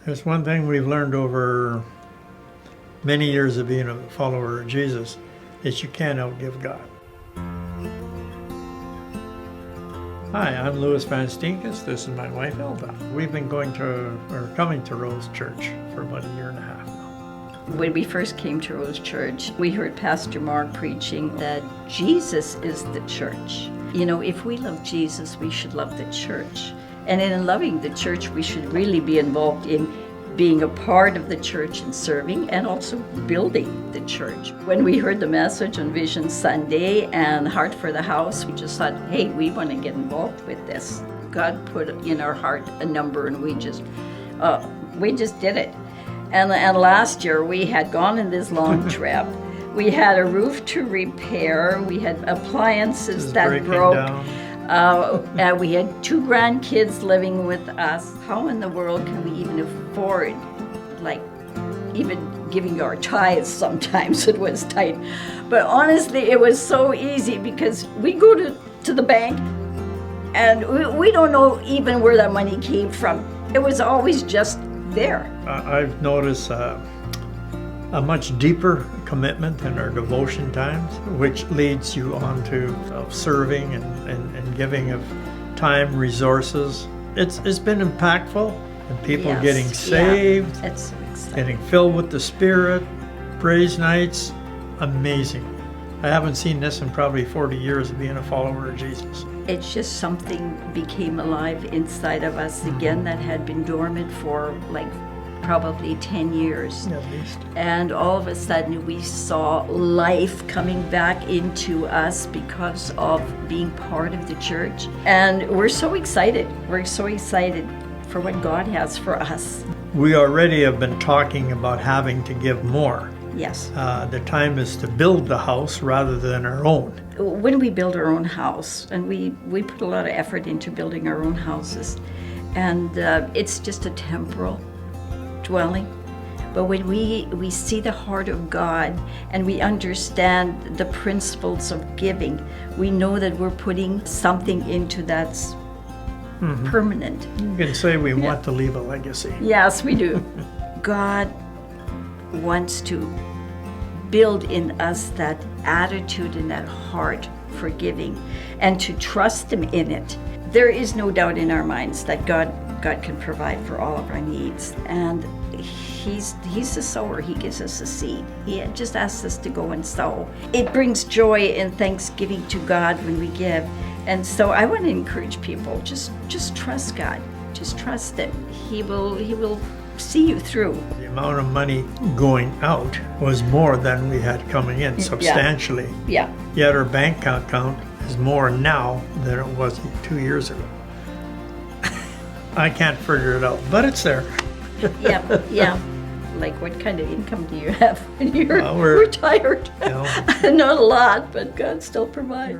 There's one thing we've learned over many years of being a follower of Jesus, is you can't outgive God. Hi, I'm Louis Van Steenkes. This is my wife, Elda. We've been coming to Rose Church for about a year and a half now. When we first came to Rose Church, we heard Pastor Mark preaching that Jesus is the church. You know, if we love Jesus, we should love the church. And in loving the church, we should really be involved in being a part of the church and serving, and also building the church. When we heard the message on Vision Sunday and Heart for the House, we just thought, hey, we want to get involved with this. God put in our heart a number, and we just did it. And last year we had gone on this long trip. We had a roof to repair. We had appliances that broke. We had 2 grandkids living with us. How in the world can we even afford, even giving our tithes? Sometimes it was tight. But honestly, it was so easy because we go to the bank and we don't know even where that money came from. It was always just there. I've noticed a much deeper commitment in our devotion times, which leads you on to serving and giving of time, resources. It's been impactful, and people getting saved, it's so exciting. Getting filled with the Spirit, praise nights, amazing. I haven't seen this in probably 40 years of being a follower of Jesus. It's just something became alive inside of us again that had been dormant for probably 10 years. At least. And all of a sudden we saw life coming back into us because of being part of the church. And we're so excited. We're so excited for what God has for us. We already have been talking about having to give more. Yes. The time is to build the house rather than our own. When we build our own house, and we put a lot of effort into building our own houses, and it's just a temporal dwelling. But when we see the heart of God and we understand the principles of giving, we know that we're putting something into that's permanent. You can say we want to leave a legacy. Yes, we do. God wants to build in us that attitude and that heart for giving and to trust Him in it. There is no doubt in our minds that God can provide for all of our needs, and He's the sower. He gives us a seed. He just asks us to go and sow. It brings joy and thanksgiving to God when we give, and so I want to encourage people, just trust God. Just trust Him. He will see you through. The amount of money going out was more than we had coming in, substantially. Yeah. Yet our bank account is more now than it was 2 years ago. I can't figure it out, but it's there. Yeah. Like, what kind of income do you have when you're we're retired? You know, Not a lot, but God still provides.